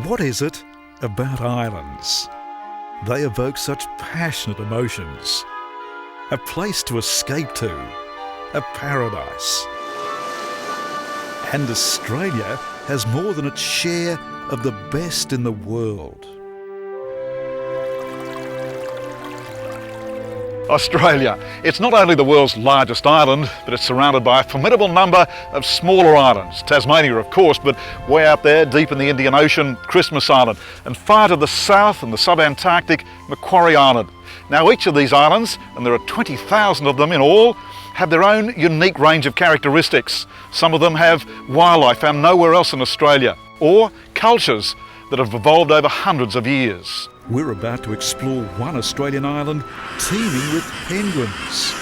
What is it about islands? They evoke such passionate emotions. A place to escape to, a paradise. And Australia has more than its share of the best in the world. Australia. It's not only the world's largest island, but it's surrounded by a formidable number of smaller islands. Tasmania, of course, but way out there, deep in the Indian Ocean, Christmas Island, and far to the south in the sub-Antarctic, Macquarie Island. Now, each of these islands, and there are 20,000 of them in all, have their own unique range of characteristics. Some of them have wildlife found nowhere else in Australia, or cultures that have evolved over hundreds of years. We're about to explore one Australian island teeming with penguins.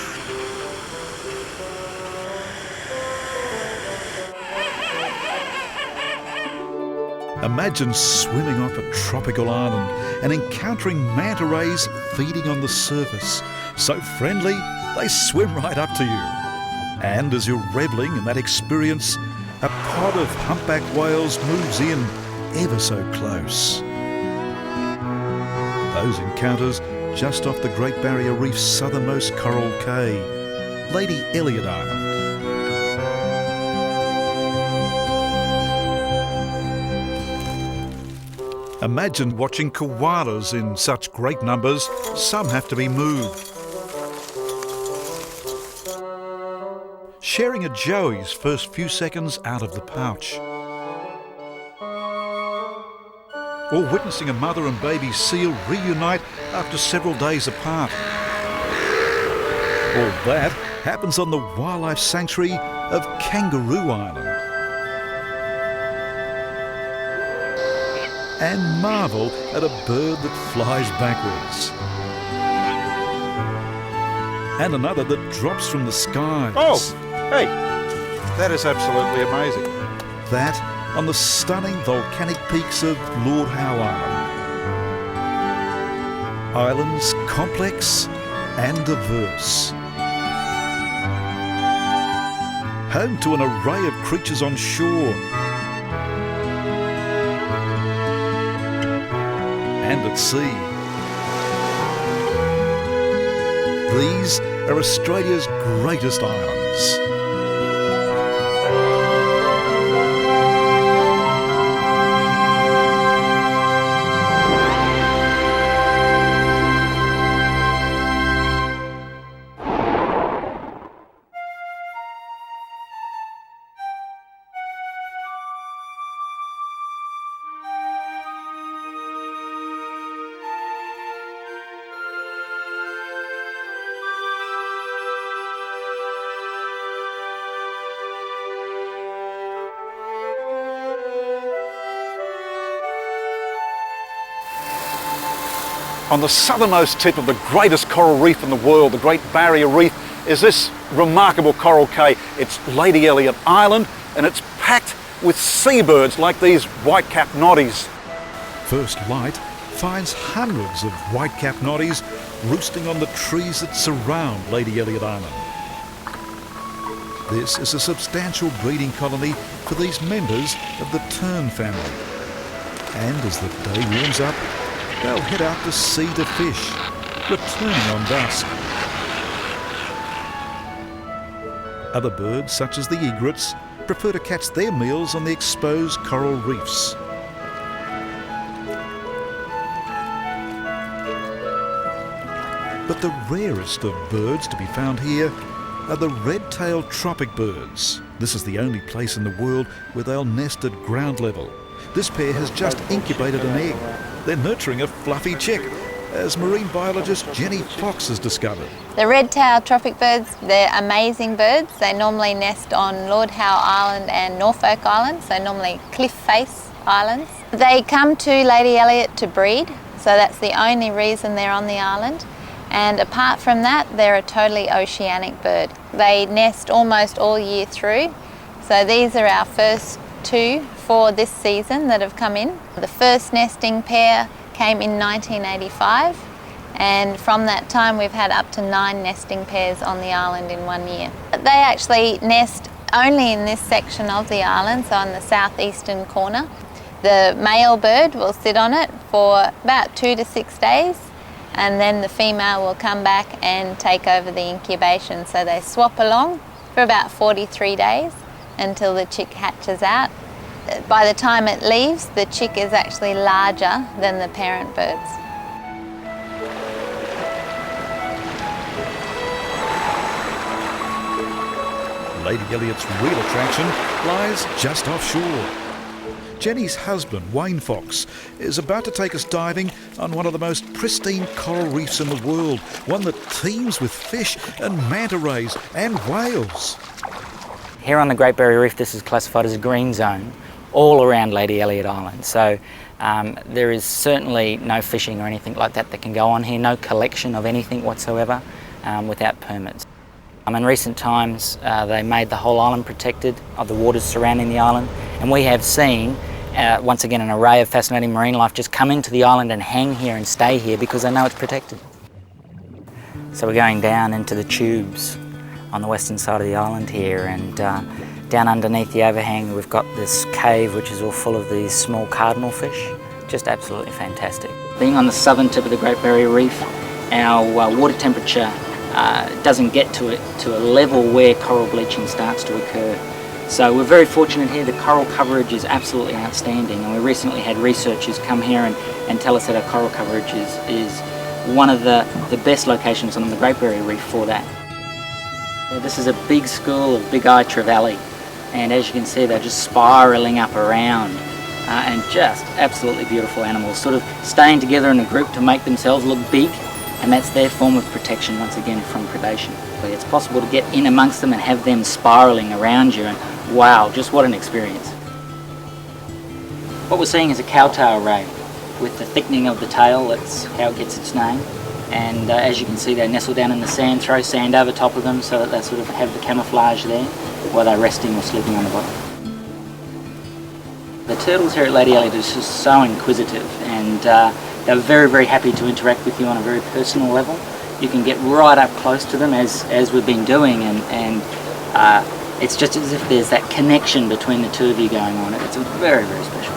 Imagine swimming off a tropical island and encountering manta rays feeding on the surface. So friendly, they swim right up to you. And as you're revelling in that experience, a pod of humpback whales moves in ever so close. Those encounters just off the Great Barrier Reef's southernmost coral cay, Lady Eliot Island. Imagine watching koalas in such great numbers, some have to be moved. Sharing a joey's first few seconds out of the pouch. Or witnessing a mother and baby seal reunite after several days apart. All that happens on the wildlife sanctuary of Kangaroo Island. And marvel at a bird that flies backwards. And another that drops from the skies. Oh, hey, that is absolutely amazing. That on the stunning volcanic peaks of Lord Howe Island. Islands complex and diverse. Home to an array of creatures on shore. And at sea. These are Australia's greatest islands. On the southernmost tip of the greatest coral reef in the world, the Great Barrier Reef, is this remarkable coral cay. It's Lady Eliot Island, and it's packed with seabirds like these white-capped noddies. First light finds hundreds of white-capped noddies roosting on the trees that surround Lady Eliot Island. This is a substantial breeding colony for these members of the tern family. And as the day warms up, they'll head out to sea to fish, returning on dusk. Other birds, such as the egrets, prefer to catch their meals on the exposed coral reefs. But the rarest of birds to be found here are the red-tailed Tropicbirds. This is the only place in the world where they'll nest at ground level. This pair has just incubated an egg. They're nurturing a fluffy chick, as marine biologist Jenny Fox has discovered. The red-tailed Tropicbirds, they're amazing birds. They normally nest on Lord Howe Island and Norfolk Island, so normally cliff face islands. They come to Lady Eliot to breed, so that's the only reason they're on the island. And apart from that, they're a totally oceanic bird. They nest almost all year through. So these are our first two for this season that have come in. The first nesting pair came in 1985, and from that time we've had up to 9 nesting pairs on the island in 1 year. They actually nest only in this section of the island, so on the southeastern corner. The male bird will sit on it for about 2 to 6 days, and then the female will come back and take over the incubation. So they swap along for about 43 days until the chick hatches out. By the time it leaves, the chick is actually larger than the parent birds. Lady Eliot's real attraction lies just offshore. Jenny's husband, Wayne Fox, is about to take us diving on one of the most pristine coral reefs in the world, one that teems with fish and manta rays and whales. Here on the Great Barrier Reef, this is classified as a green zone all around Lady Eliot Island. So there is certainly no fishing or anything like that can go on here, no collection of anything whatsoever without permits. In recent times, they made the whole island protected of the waters surrounding the island, and we have seen, once again, an array of fascinating marine life just come into the island and hang here and stay here because they know it's protected. So we're going down into the tubes on the western side of the island here, and down underneath the overhang we've got this cave which is all full of these small cardinal fish. Just absolutely fantastic. Being on the southern tip of the Great Barrier Reef, our water temperature doesn't get to a level where coral bleaching starts to occur. So we're very fortunate here. The coral coverage is absolutely outstanding, and we recently had researchers come here and tell us that our coral coverage is one of the best locations on the Great Barrier Reef for that. This is a big school of big-eyed trevally, and as you can see, they're just spiralling up around, and just absolutely beautiful animals, sort of staying together in a group to make themselves look big, and that's their form of protection once again from predation. It's possible to get in amongst them and have them spiralling around you, and wow, just what an experience. What we're seeing is a cowtail ray with the thickening of the tail. That's how it gets its name. And as you can see, they nestle down in the sand, throw sand over top of them so that they sort of have the camouflage there while they're resting or sleeping on the bottom. The turtles here at Lady Eliot are just so inquisitive, and they're very, very happy to interact with you on a very personal level. You can get right up close to them as we've been doing, and it's just as if there's that connection between the two of you going on. It's very, very special.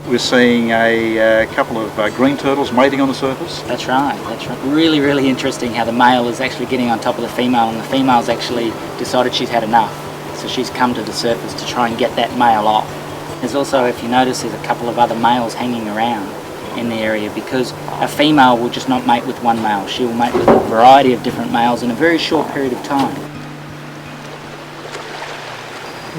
We're seeing a couple of green turtles mating on the surface. That's right, that's right. Really, really interesting how the male is actually getting on top of the female, and the female's actually decided she's had enough. So she's come to the surface to try and get that male off. There's also, if you notice, there's a couple of other males hanging around in the area, because a female will just not mate with one male. She will mate with a variety of different males in a very short period of time.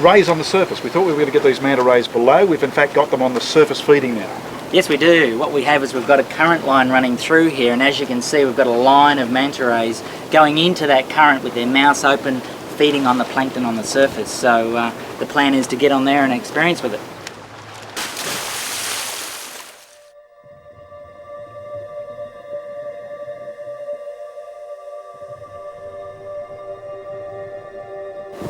Rays on the surface. We thought we were going to get these manta rays below. We've in fact got them on the surface feeding now. Yes, we do. What we have is we've got a current line running through here, and as you can see, we've got a line of manta rays going into that current with their mouths open, feeding on the plankton on the surface. So the plan is to get on there and experience with it.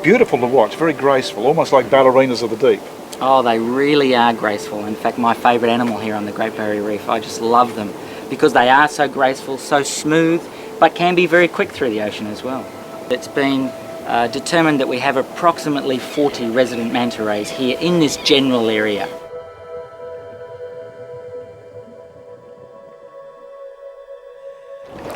Beautiful to watch, very graceful, almost like ballerinas of the deep. Oh, they really are graceful. In fact, my favourite animal here on the Great Barrier Reef. I just love them because they are so graceful, so smooth, but can be very quick through the ocean as well. It's been determined that we have approximately 40 resident manta rays here in this general area.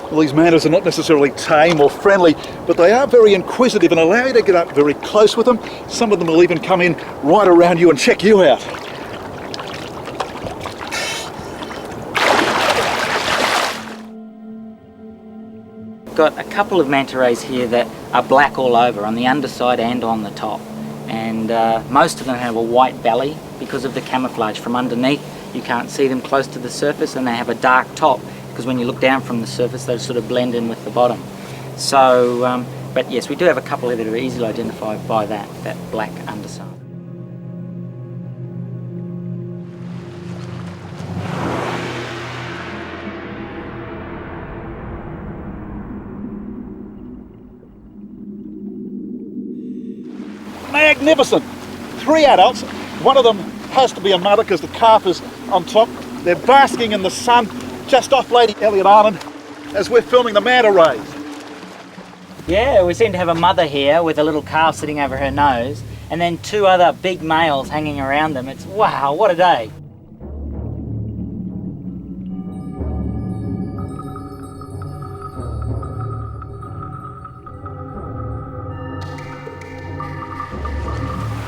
Well, these mantas are not necessarily tame or friendly, but they are very inquisitive and allow you to get up very close with them. Some of them will even come in right around you and check you out. Got a couple of manta rays here that are black all over, on the underside and on the top, and most of them have a white belly because of the camouflage. From underneath you can't see them close to the surface, and they have a dark top because when you look down from the surface they sort of blend in with the bottom. So but yes, we do have a couple that are easily identified by that black underside. Magnificent! 3 adults, one of them has to be a mother because the calf is on top. They're basking in the sun just off Lady Eliot Island as we're filming the manta rays. Yeah, we seem to have a mother here with a little calf sitting over her nose, and then 2 other big males hanging around them. It's wow, what a day.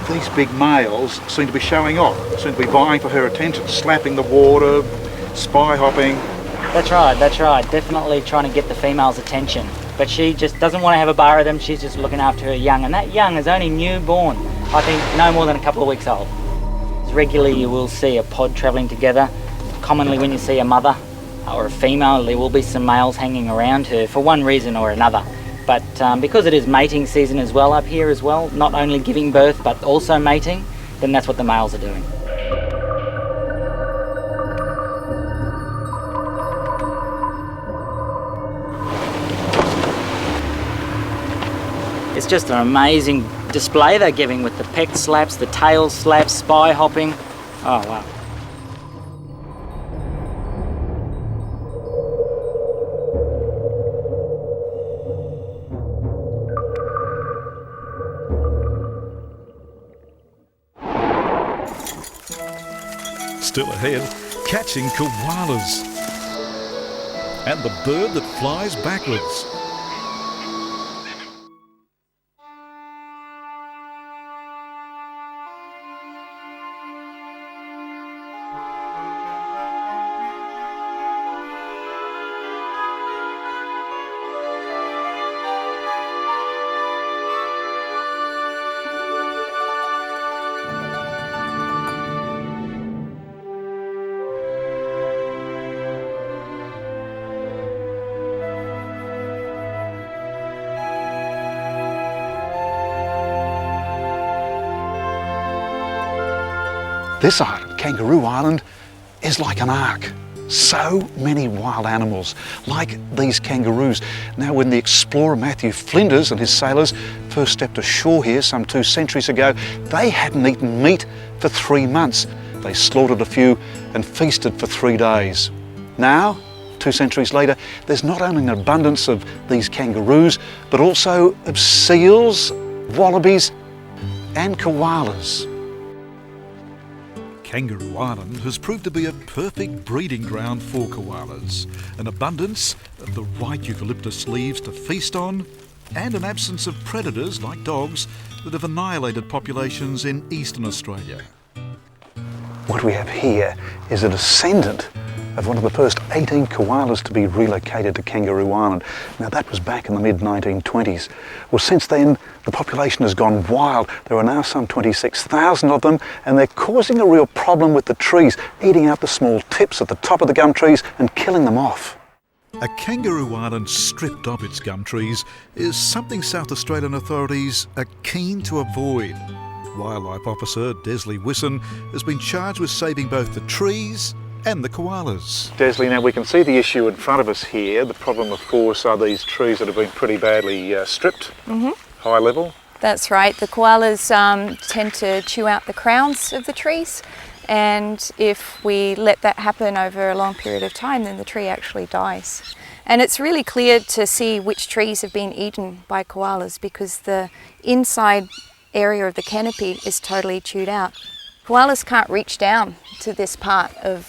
These big males seem to be showing off, seem to be vying for her attention, slapping the water, spy hopping. That's right. Definitely trying to get the female's attention. But she just doesn't want to have a bar of them, she's just looking after her young. And that young is only newborn, I think no more than a couple of weeks old. Regularly you will see a pod travelling together. Commonly when you see a mother or a female, there will be some males hanging around her for one reason or another. But because it is mating season as well up here as well, not only giving birth but also mating, then that's what the males are doing. It's just an amazing display they're giving with the peck slaps, the tail slaps, spy hopping. Oh wow. Still ahead, catching koalas. And the bird that flies backwards. This island, Kangaroo Island, is like an ark. So many wild animals, like these kangaroos. Now, when the explorer Matthew Flinders and his sailors first stepped ashore here some 2 centuries ago, they hadn't eaten meat for 3 months. They slaughtered a few and feasted for 3 days. Now, 2 centuries later, there's not only an abundance of these kangaroos, but also of seals, wallabies, and koalas. Kangaroo Island has proved to be a perfect breeding ground for koalas. An abundance of the right eucalyptus leaves to feast on, and an absence of predators like dogs that have annihilated populations in eastern Australia. What we have here is a descendant of one of the first 18 koalas to be relocated to Kangaroo Island. Now that was back in the mid-1920s. Well, since then the population has gone wild. There are now some 26,000 of them, and they're causing a real problem with the trees, eating out the small tips at the top of the gum trees and killing them off. A Kangaroo Island stripped of its gum trees is something South Australian authorities are keen to avoid. Wildlife Officer Desley Wisson has been charged with saving both the trees and the koalas. Desley, now we can see the issue in front of us here. The problem, of course, are these trees that have been pretty badly stripped, high level. That's right. The koalas tend to chew out the crowns of the trees, and if we let that happen over a long period of time, then the tree actually dies. And it's really clear to see which trees have been eaten by koalas because the inside area of the canopy is totally chewed out. Koalas can't reach down to this part of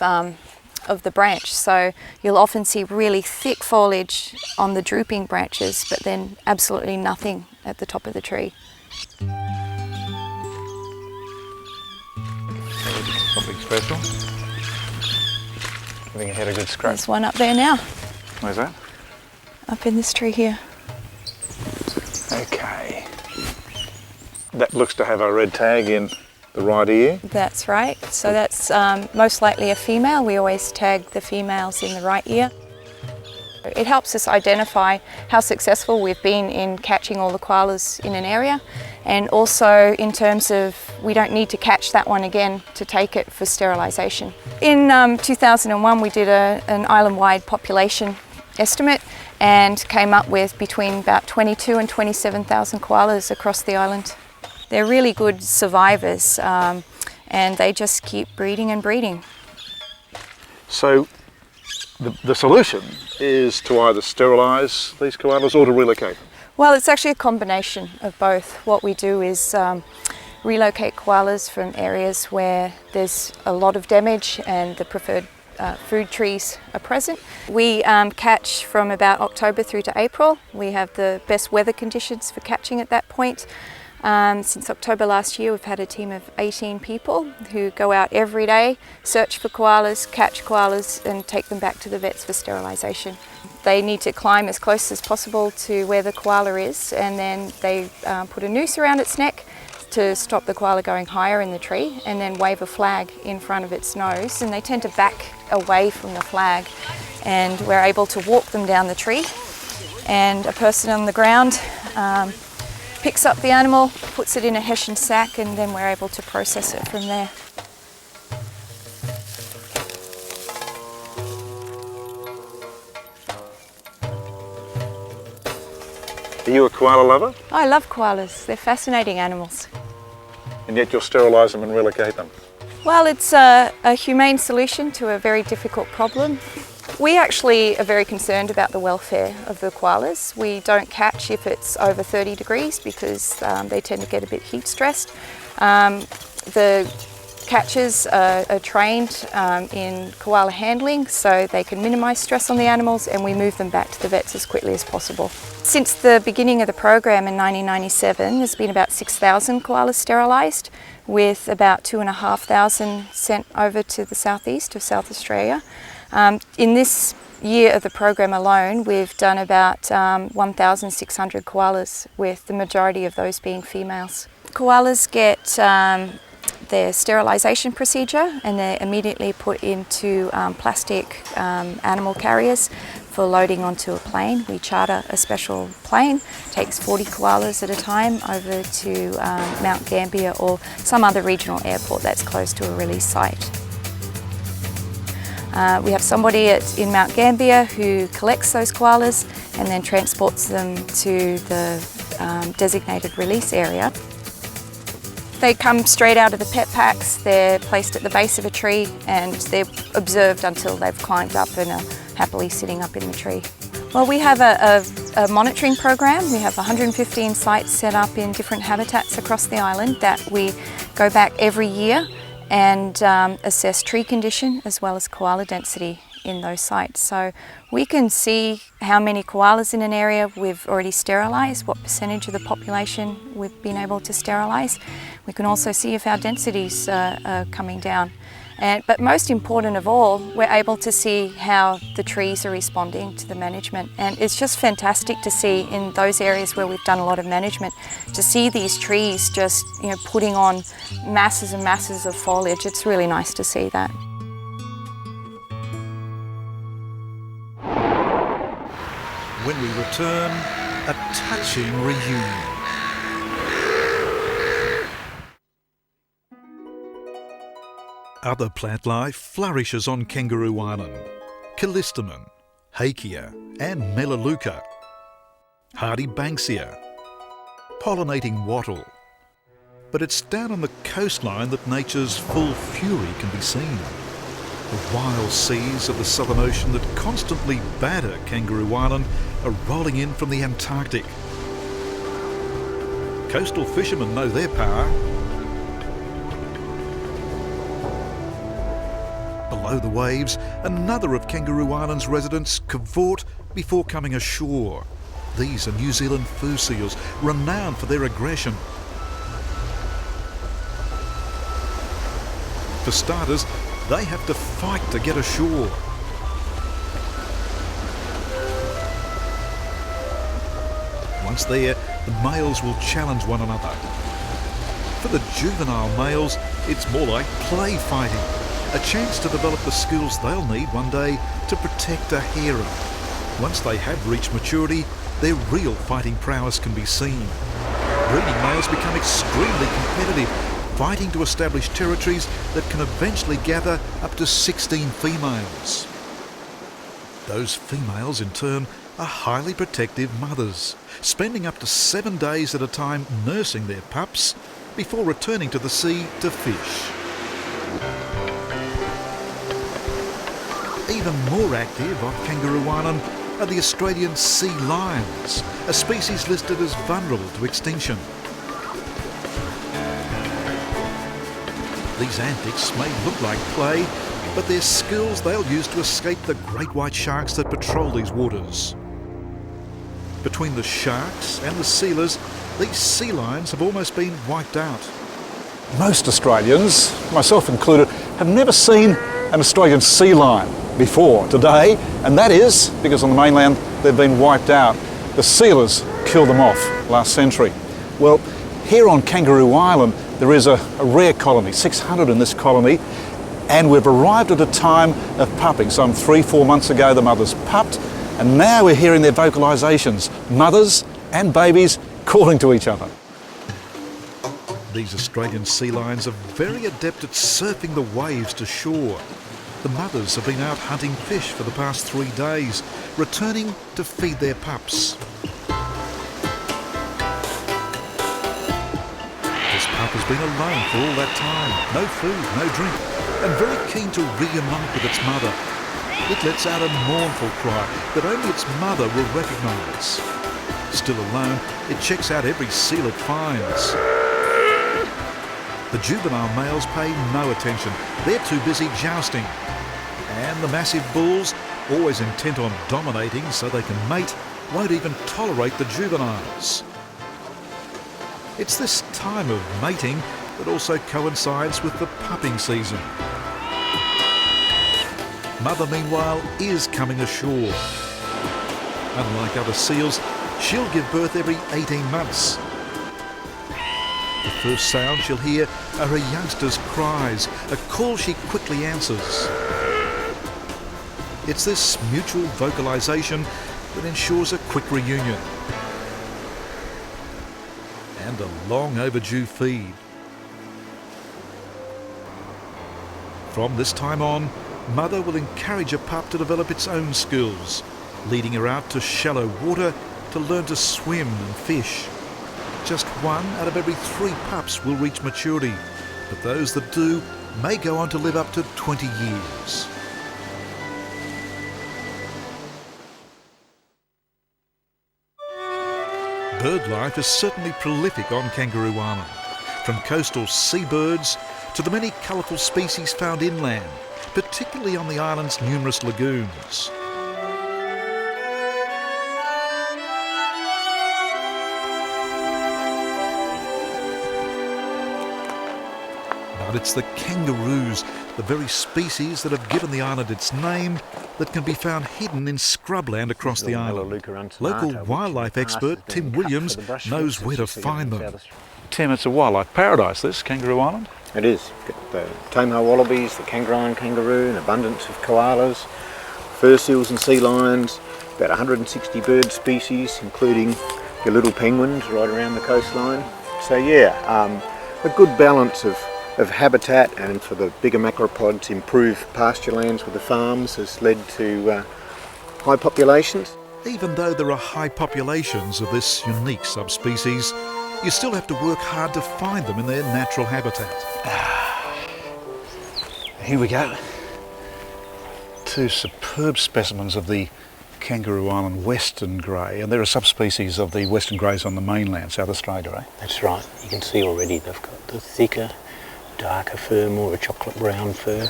the branch, so you'll often see really thick foliage on the drooping branches, but then absolutely nothing at the top of the tree. Something special. Giving your head a good scratch. There's one up there now. Where's that? Up in this tree here. Okay. That looks to have a red tag in the right ear. That's right. So that's most likely a female. We always tag the females in the right ear. It helps us identify how successful we've been in catching all the koalas in an area, and also in terms of we don't need to catch that one again to take it for sterilisation. In 2001 we did an island-wide population estimate and came up with between about 22 and 27,000 koalas across the island. They're really good survivors and they just keep breeding and breeding. So the solution is to either sterilise these koalas or to relocate them? Well, it's actually a combination of both. What we do is relocate koalas from areas where there's a lot of damage and the preferred food trees are present. We catch from about October through to April. We have the best weather conditions for catching at that point. Since October last year, we've had a team of 18 people who go out every day, search for koalas, catch koalas and take them back to the vets for sterilisation. They need to climb as close as possible to where the koala is, and then they put a noose around its neck to stop the koala going higher in the tree, and then wave a flag in front of its nose, and they tend to back away from the flag, and we're able to walk them down the tree, and a person on the ground picks up the animal, puts it in a hessian sack, and then we're able to process it from there. Are you a koala lover? I love koalas, they're fascinating animals. And yet you'll sterilise them and relocate them? Well, it's a humane solution to a very difficult problem. We actually are very concerned about the welfare of the koalas. We don't catch if it's over 30 degrees because they tend to get a bit heat stressed. The catchers are trained in koala handling so they can minimise stress on the animals, and we move them back to the vets as quickly as possible. Since the beginning of the program in 1997, there's been about 6,000 koalas sterilised, with about 2,500 sent over to the southeast of South Australia. In this year of the program alone, we've done about 1,600 koalas, with the majority of those being females. Koalas get their sterilisation procedure, and they're immediately put into plastic animal carriers for loading onto a plane. We charter a special plane, takes 40 koalas at a time over to Mount Gambier or some other regional airport that's close to a release site. We have somebody in Mount Gambier who collects those koalas and then transports them to the designated release area. They come straight out of the pet packs, they're placed at the base of a tree, and they're observed until they've climbed up and are happily sitting up in the tree. Well, we have a monitoring program. We have 115 sites set up in different habitats across the island that we go back every year and assess tree condition as well as koala density in those sites. So we can see how many koalas in an area we've already sterilised, what percentage of the population we've been able to sterilise. We can also see if our densities are coming down. But most important of all, we're able to see how the trees are responding to the management. And it's just fantastic to see in those areas where we've done a lot of management, to see these trees just, putting on masses and masses of foliage. It's really nice to see that. When we return, a touching reunion. Other plant life flourishes on Kangaroo Island. Callistemon, Hakea and Melaleuca. Hardy Banksia. Pollinating wattle. But it's down on the coastline that nature's full fury can be seen. The wild seas of the Southern Ocean that constantly batter Kangaroo Island are rolling in from the Antarctic. Coastal fishermen know their power. Below the waves, another of Kangaroo Island's residents cavort before coming ashore. These are New Zealand fur seals, renowned for their aggression. For starters, they have to fight to get ashore. Once there, the males will challenge one another. For the juvenile males, it's more like play fighting, a chance to develop the skills they'll need one day to protect a harem. Once they have reached maturity, their real fighting prowess can be seen. Breeding males become extremely competitive, fighting to establish territories that can eventually gather up to 16 females. Those females, in turn, are highly protective mothers, spending up to 7 days at a time nursing their pups before returning to the sea to fish. Even more active off Kangaroo Island are the Australian sea lions, a species listed as vulnerable to extinction. These antics may look like play, but they're skills they'll use to escape the great white sharks that patrol these waters. Between the sharks and the sealers, these sea lions have almost been wiped out. Most Australians, myself included, have never seen an Australian sea lion before today, and that is because on the mainland they've been wiped out. The sealers killed them off last century. Well, here on Kangaroo Island there is a rare colony, 600 in this colony, and we've arrived at a time of pupping. Some 3-4 months ago the mothers pupped, and now we're hearing their vocalisations, mothers and babies calling to each other. These Australian sea lions are very adept at surfing the waves to shore. The mothers have been out hunting fish for the past 3 days, returning to feed their pups. This pup has been alone for all that time, no food, no drink, and very keen to reunite with its mother. It lets out a mournful cry that only its mother will recognise. Still alone, it checks out every seal it finds. The juvenile males pay no attention. They're too busy jousting. And the massive bulls, always intent on dominating so they can mate, won't even tolerate the juveniles. It's this time of mating that also coincides with the pupping season. Mother, meanwhile, is coming ashore. Unlike other seals, she'll give birth every 18 months. The first sound she'll hear are her youngsters' cries, a call she quickly answers. It's this mutual vocalisation that ensures a quick reunion. And a long overdue feed. From this time on, mother will encourage a pup to develop its own skills, leading her out to shallow water to learn to swim and fish. Just 1 out of every 3 pups will reach maturity, but those that do may go on to live up to 20 years. Bird life is certainly prolific on Kangaroo Island, from coastal seabirds to the many colourful species found inland, particularly on the island's numerous lagoons. But it's the kangaroos, the very species that have given the island its name, that can be found hidden in scrubland across the island. Local wildlife expert Tim Williams knows where to find them. Tim, it's a wildlife paradise, this, Kangaroo Island. It is. You've got the tame wallabies, the kangaroo kangaroo, an abundance of koalas, fur seals and sea lions, about 160 bird species, including your little penguins right around the coastline. So yeah, a good balance of habitat, and for the bigger macropods, improved pasture lands with the farms has led to high populations. Even though there are high populations of this unique subspecies, you still have to work hard to find them in their natural habitat. Here we go. 2 superb specimens of the Kangaroo Island Western Grey, and they're a subspecies of the Western Greys on the mainland, South Australia, eh? That's right. You can see already they've got the thicker, darker fur, more of a chocolate brown fur,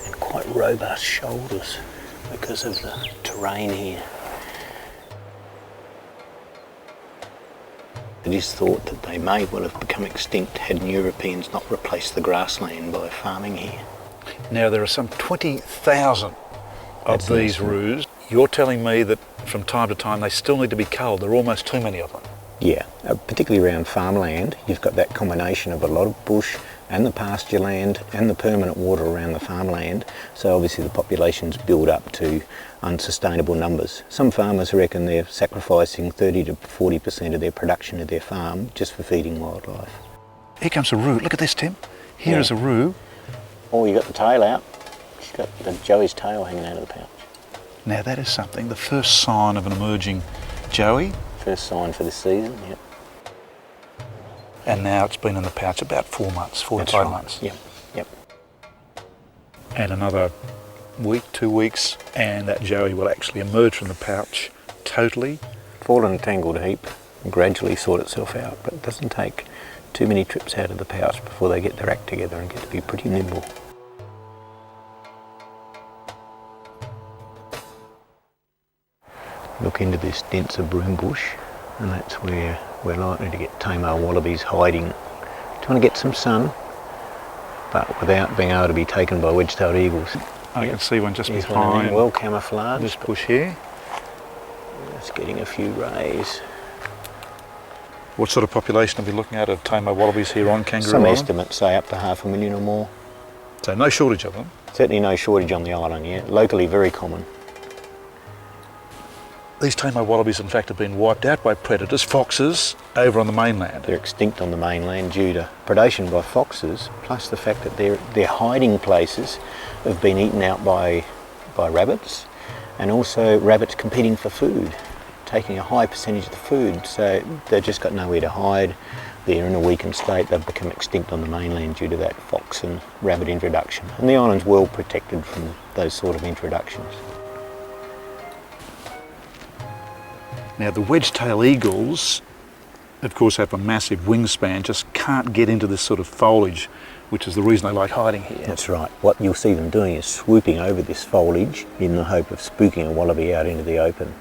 and quite robust shoulders because of the terrain here. It is thought that they may well have become extinct had Europeans not replaced the grassland by farming here. Now there are some 20,000 of these roos. You're telling me that from time to time they still need to be culled. There are almost too many of them. Yeah, particularly around farmland, you've got that combination of a lot of bush and the pasture land and the permanent water around the farmland, so obviously the populations build up to unsustainable numbers. Some farmers reckon they're sacrificing 30 to 40% of their production of their farm just for feeding wildlife. Here comes a roo. Look at this, Tim. Here is a roo. Oh, you got the tail out. She's got the Joey's tail hanging out of the pouch. Now that is something, the first sign of an emerging Joey. First sign for this season, yep. And now it's been in the pouch about 4 months, 4 to 5 months. Yep, yep. And another week, 2 weeks, and that joey will actually emerge from the pouch totally. Fall in a tangled heap and gradually sort itself out, but it doesn't take too many trips out of the pouch before they get their act together and get to be pretty nimble. Look into this denser broom bush, and that's where we're likely to get tamer wallabies hiding, trying to get some sun, but without being able to be taken by wedge-tailed eagles. I can see one just Here's behind one of them, well camouflaged. this bush here. It's getting a few rays. What sort of population are we looking at of tamer wallabies here on Kangaroo Some Island? estimates say up to 500,000 or more. So no shortage of them. Certainly no shortage on the island yet. Locally very common. These tamer wallabies in fact have been wiped out by predators, foxes, over on the mainland. They're extinct on the mainland due to predation by foxes, plus the fact that their hiding places have been eaten out by rabbits, and also rabbits competing for food, taking a high percentage of the food, so they've just got nowhere to hide. They're in a weakened state. They've become extinct on the mainland due to that fox and rabbit introduction. And the island's well protected from those sort of introductions. Now the wedge-tailed eagles, of course, have a massive wingspan, just can't get into this sort of foliage, which is the reason they like hiding here. That's right. What you'll see them doing is swooping over this foliage in the hope of spooking a wallaby out into the open.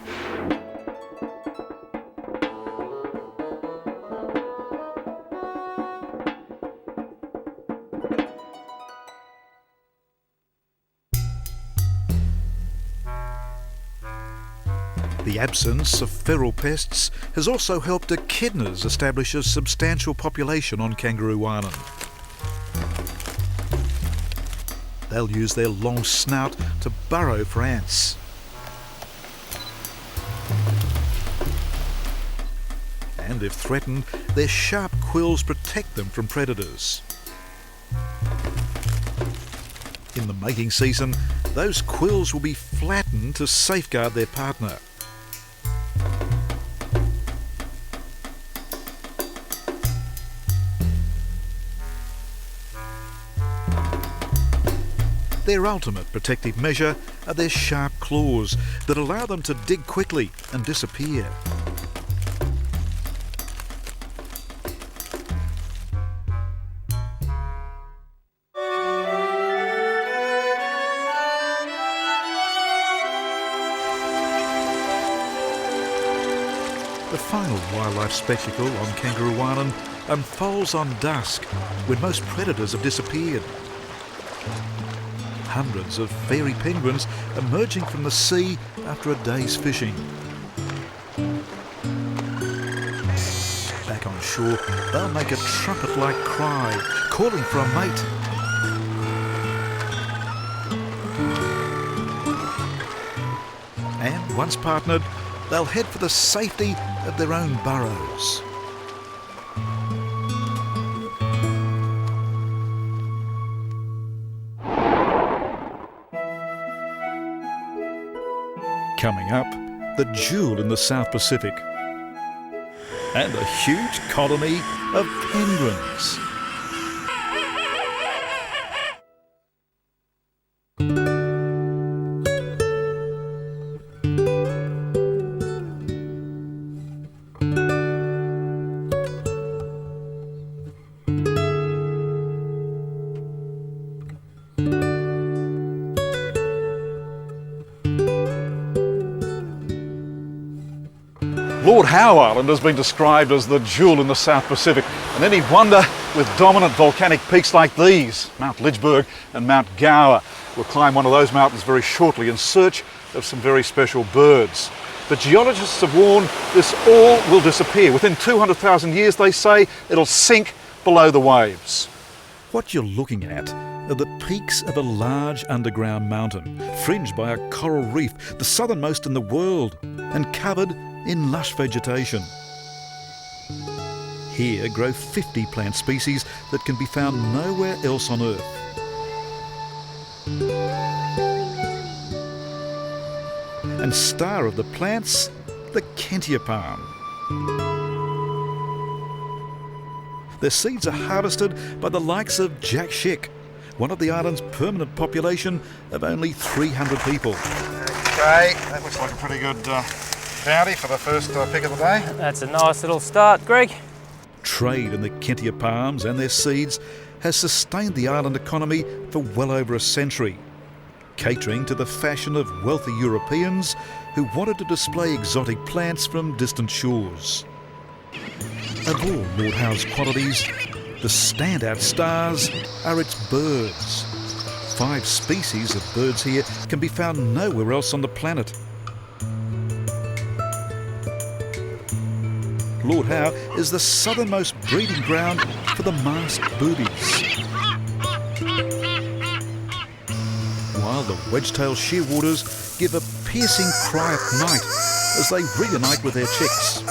The absence of feral pests has also helped echidnas establish a substantial population on Kangaroo Island. They'll use their long snout to burrow for ants. And if threatened, their sharp quills protect them from predators. In the mating season, those quills will be flattened to safeguard their partner. Their ultimate protective measure are their sharp claws that allow them to dig quickly and disappear. The final wildlife spectacle on Kangaroo Island unfolds on dusk when most predators have disappeared. Hundreds of fairy penguins emerging from the sea after a day's fishing. Back on shore, they'll make a trumpet-like cry, calling for a mate. And once partnered, they'll head for the safety of their own burrows. Coming up, the jewel in the South Pacific and a huge colony of penguins. Lord Howe Island has been described as the jewel in the South Pacific, and any wonder with dominant volcanic peaks like these, Mount Lidgeberg and Mount Gower. We'll climb one of those mountains very shortly in search of some very special birds. But geologists have warned this all will disappear. Within 200,000 years, they say, it'll sink below the waves. What you're looking at are the peaks of a large underground mountain, fringed by a coral reef, the southernmost in the world, and covered in lush vegetation. Here grow 50 plant species that can be found nowhere else on Earth. And star of the plants, the Kentia palm. Their seeds are harvested by the likes of Jack Schick, one of the island's permanent population of only 300 people. Okay, that looks like a pretty good bounty for the first pick of the day. That's a nice little start, Greg. Trade in the Kentia palms and their seeds has sustained the island economy for well over a century, catering to the fashion of wealthy Europeans who wanted to display exotic plants from distant shores. Of all Lord Howe's qualities, the standout stars are its birds. 5 species of birds here can be found nowhere else on the planet. Lord Howe is the southernmost breeding ground for the masked boobies, while the wedge-tailed shearwaters give a piercing cry at night as they reunite with their chicks.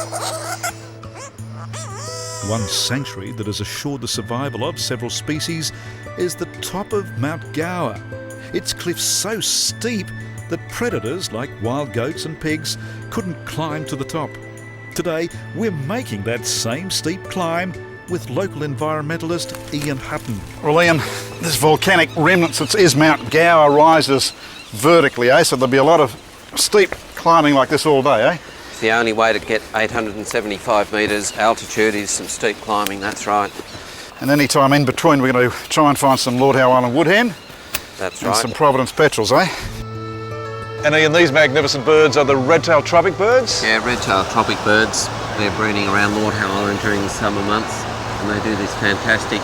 One sanctuary that has assured the survival of several species is the top of Mount Gower. Its cliffs so steep that predators like wild goats and pigs couldn't climb to the top. Today, we're making that same steep climb with local environmentalist Ian Hutton. Well, Ian, this volcanic remnants, it is Mount Gower, rises vertically, eh? So there'll be a lot of steep climbing like this all day, eh? The only way to get 875 metres altitude is some steep climbing, that's right. And any time in between, we're going to try and find some Lord Howe Island wood hen. That's and right. some Providence petrels, eh? And Ian, these magnificent birds are the red-tailed Tropicbirds? Yeah, red-tailed Tropicbirds. They're breeding around Lord Howe Island during the summer months, and they do this fantastic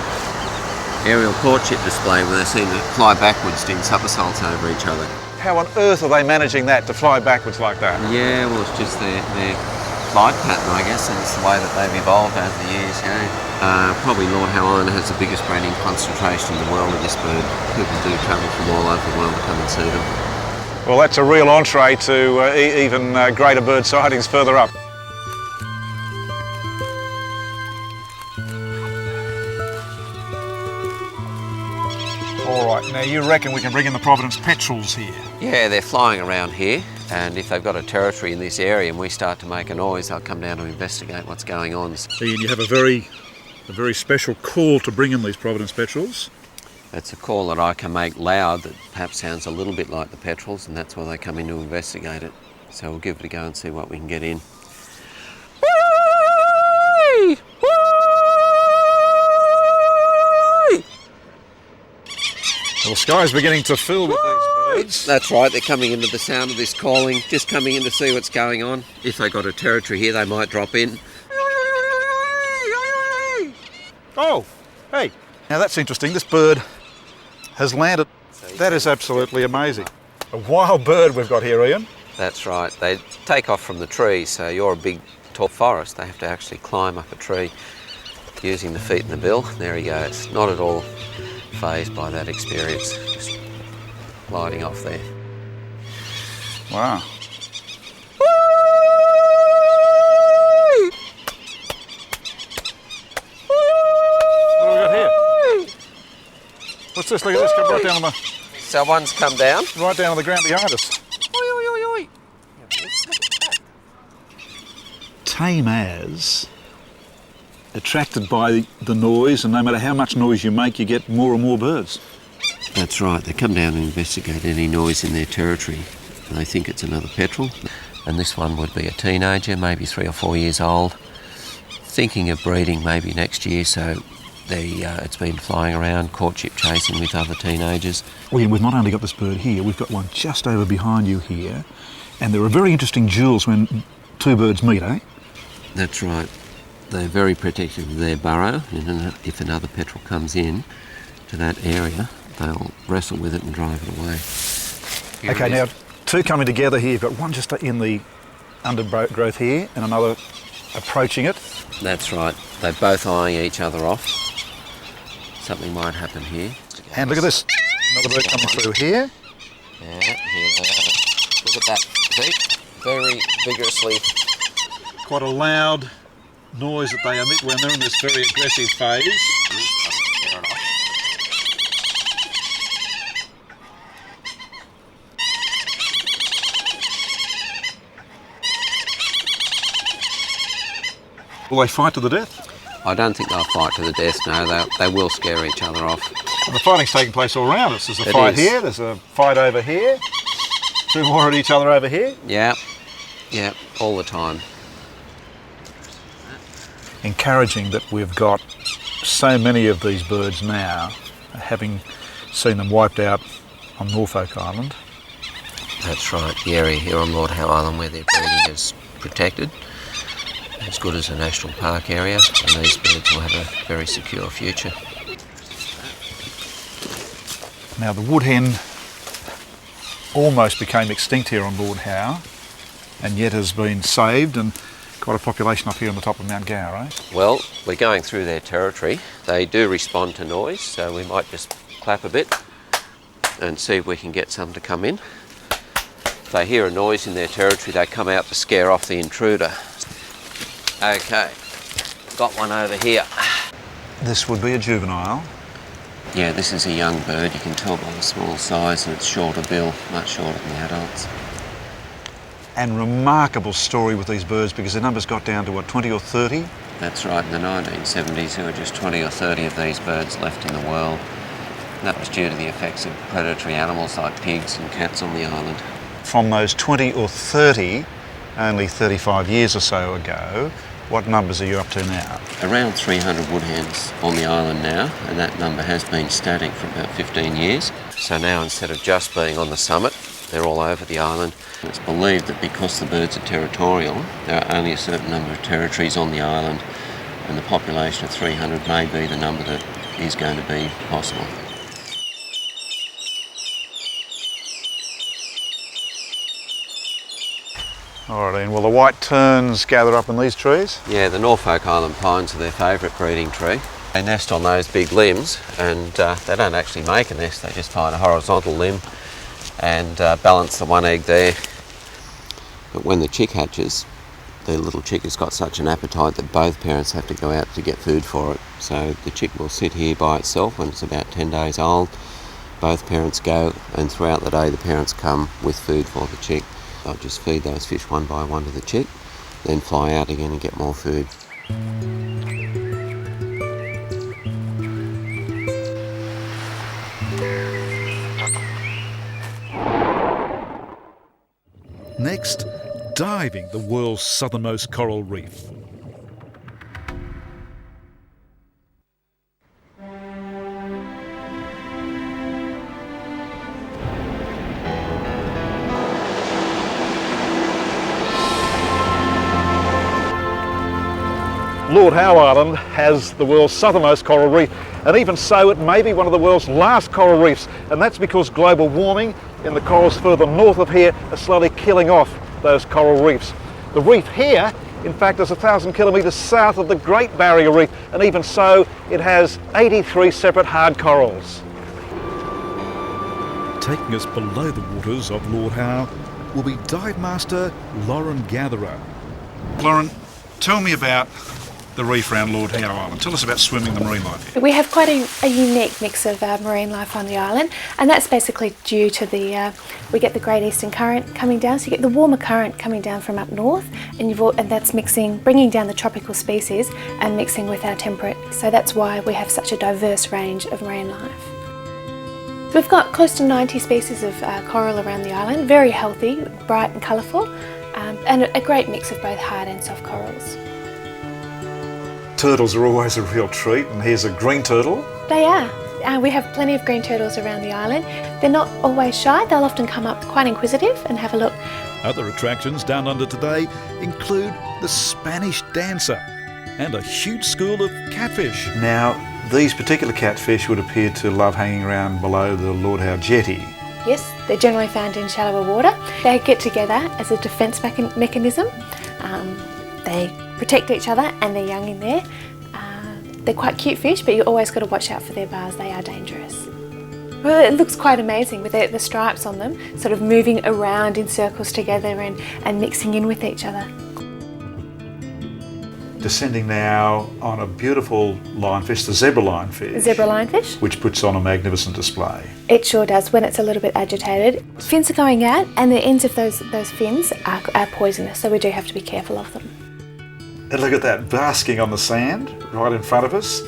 aerial courtship display where they seem to fly backwards in somersaults over each other. How on earth are they managing that, to fly backwards like that? Yeah, well, it's just their flight pattern, I guess, and it's the way that they've evolved over the years, you know. Probably Lord Howe Island has the biggest breeding concentration in the world of this bird. People do travel from all over the world to come and see them. Well, that's a real entree to even greater bird sightings further up. All right, now you reckon we can bring in the Providence petrels here? Yeah, they're flying around here, and if they've got a territory in this area and we start to make a noise, they'll come down to investigate what's going on. Ian, you have a very special call to bring in these Providence petrels. It's a call that I can make loud that perhaps sounds a little bit like the petrels, and that's why they come in to investigate it. So we'll give it a go and see what we can get in. Well, the sky's beginning to fill with these birds. That's right, they're coming into the sound of this calling, just coming in to see what's going on. If they've got a territory here, they might drop in. Oh, hey, now that's interesting. This bird has landed. That is absolutely amazing. A wild bird we've got here, Ian. That's right, they take off from the trees, so you're a big tall forest, they have to actually climb up a tree using the feet and the bill. There he goes, not at all fazed by that experience, just gliding off there. Wow. What do we got here? What's this? Look at this, come right down on the... So one's come down. Right down on the ground behind us. Tame as, attracted by the noise, and no matter how much noise you make, you get more and more birds. That's right, they come down and investigate any noise in their territory, and they think it's another petrel. And this one would be a teenager, maybe 3 or 4 years old, thinking of breeding maybe next year, so it's been flying around, courtship chasing with other teenagers. Well, we've not only got this bird here, we've got one just over behind you here, and there are very interesting duels when two birds meet, eh? That's right. They're very protective of their burrow, and if another petrel comes in to that area, they'll wrestle with it and drive it away. Here Okay, it now is. two coming together here. You've got one just in the undergrowth here and another approaching it. That's right. They're both eyeing each other off. Something might happen here. And look at this, another bird coming through here. Yeah, here they are. Look at that. See? Very vigorously. Quite a loud noise that they emit when they're in this very aggressive phase. Fair enough. Will they fight to the death? I don't think they'll fight to the death, no. They will scare each other off. And the fighting's taking place all around us. There's a It fight is. here, there's a fight over here, two more at each other over here. Yeah, yeah, all the time. Encouraging that we've got so many of these birds now, having seen them wiped out on Norfolk Island. That's right, the area here on Lord Howe Island where they're breeding is protected, as good as a national park area, and these birds will have a very secure future. Now the woodhen almost became extinct here on Lord Howe, and yet has been saved, and quite a population up here on the top of Mount Gower, eh? Well, we're going through their territory. They do respond to noise, so we might just clap a bit and see if we can get some to come in. If they hear a noise in their territory, they come out to scare off the intruder. Okay, got one over here. This would be a juvenile. Yeah, this is a young bird. You can tell by the small size and its shorter bill, much shorter than the adults. And remarkable story with these birds because their numbers got down to, what, 20 or 30? That's right, in the 1970s there were just 20 or 30 of these birds left in the world. And that was due to the effects of predatory animals like pigs and cats on the island. From those 20 or 30, only 35 years or so ago, what numbers are you up to now? Around 300 woodhens on the island now, and that number has been static for about 15 years. So now instead of just being on the summit, they're all over the island. It's believed that because the birds are territorial, there are only a certain number of territories on the island, and the population of 300 may be the number that is going to be possible. All right, Ian, will the white terns gather up in these trees? Yeah, the Norfolk Island pines are their favourite breeding tree. They nest on those big limbs, and they don't actually make a nest, they just find a horizontal limb and balance the one egg there. But when the chick hatches, the little chick has got such an appetite that both parents have to go out to get food for it. So the chick will sit here by itself when it's about 10 days old. Both parents go, and throughout the day the parents come with food for the chick. They'll just feed those fish one by one to the chick, then fly out again and get more food. Next, diving the world's southernmost coral reef. Lord Howe Island has the world's southernmost coral reef, and even so it may be one of the world's last coral reefs, and that's because global warming in the corals further north of here are slowly killing off those coral reefs. The reef here, in fact, is 1,000 kilometres south of the Great Barrier Reef, and even so it has 83 separate hard corals. Taking us below the waters of Lord Howe will be dive master Lauren Gatherer. Lauren, tell me about the reef around Lord Howe Island. Tell us about swimming the marine life here. We have quite a unique mix of marine life on the island, and that's basically due to we get the Great Eastern Current coming down, so you get the warmer current coming down from up north, and that's bringing down the tropical species and mixing with our temperate. So that's why we have such a diverse range of marine life. We've got close to 90 species of coral around the island, very healthy, bright and colourful, and a great mix of both hard and soft corals. Turtles are always a real treat, and here's a green turtle. They are. We have plenty of green turtles around the island. They're not always shy, they'll often come up quite inquisitive and have a look. Other attractions down under today include the Spanish dancer and a huge school of catfish. Now, these particular catfish would appear to love hanging around below the Lord Howe jetty. Yes, they're generally found in shallower water. They get together as a defence mechanism. They protect each other and their young in there. They're quite cute fish, but you always got to watch out for their bars, they are dangerous. Well, it looks quite amazing with the stripes on them, sort of moving around in circles together and mixing in with each other. Descending now on a beautiful lionfish, the zebra lionfish. Zebra lionfish. Which puts on a magnificent display. It sure does when it's a little bit agitated. Fins are going out, and the ends of those fins are poisonous, so we do have to be careful of them. And look at that, basking on the sand right in front of us.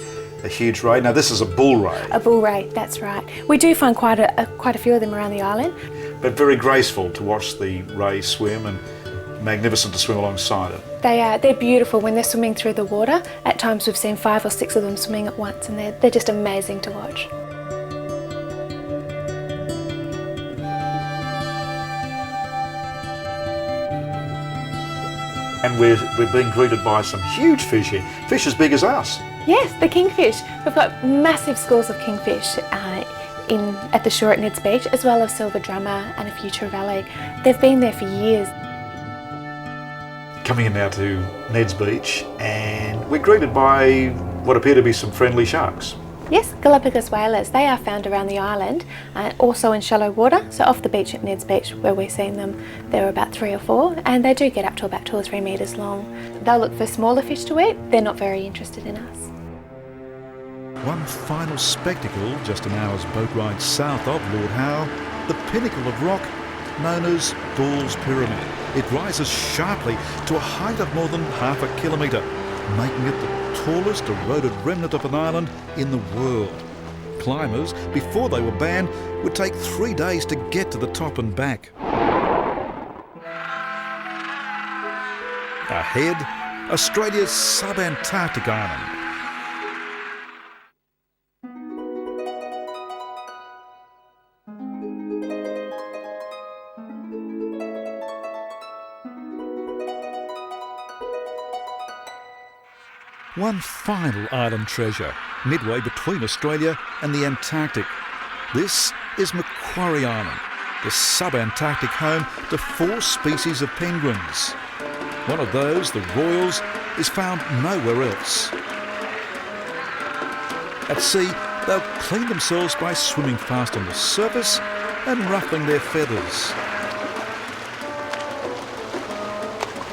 A huge ray. Now this is a bull ray, A bull ray, that's right. We do find quite a few of them around the island. but very graceful to watch the ray swim and magnificent to swim alongside it. They're beautiful when they're swimming through the water. At times we've seen 5 or 6 of them swimming at once, and they're just amazing to watch. And we're being greeted by some huge fish here, fish as big as us. Yes, the kingfish. We've got massive schools of kingfish at the shore at Ned's Beach, as well as silver drummer and a few trevally. They've been there for years. Coming in now to Ned's Beach, and we're greeted by what appear to be some friendly sharks. Yes, Galapagos whalers. They are found around the island, also in shallow water. So off the beach at Ned's Beach, where we're seeing them, there are about 3 or 4, and they do get up to about 2 or 3 metres long. They'll look for smaller fish to eat. They're not very interested in us. One final spectacle, just an hour's boat ride south of Lord Howe, the pinnacle of rock known as Ball's Pyramid. It rises sharply to a height of more than half a kilometre, making it the tallest eroded remnant of an island in the world. Climbers, before they were banned, would take 3 days to get to the top and back. Ahead, Australia's sub-Antarctic island. One final island treasure, midway between Australia and the Antarctic. This is Macquarie Island, the sub-Antarctic home to 4 species of penguins. One of those, the royals, is found nowhere else. At sea, they'll clean themselves by swimming fast on the surface and ruffling their feathers.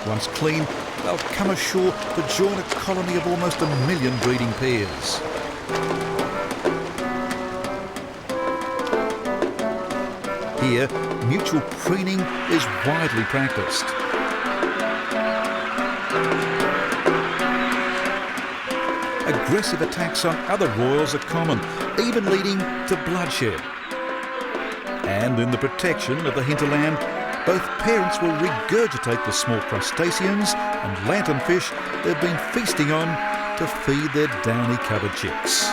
Once clean, they'll come ashore to join a colony of almost 1 million breeding pairs. Here, mutual preening is widely practiced. Aggressive attacks on other royals are common, even leading to bloodshed. And in the protection of the hinterland, both parents will regurgitate the small crustaceans and lanternfish they've been feasting on to feed their downy-covered chicks.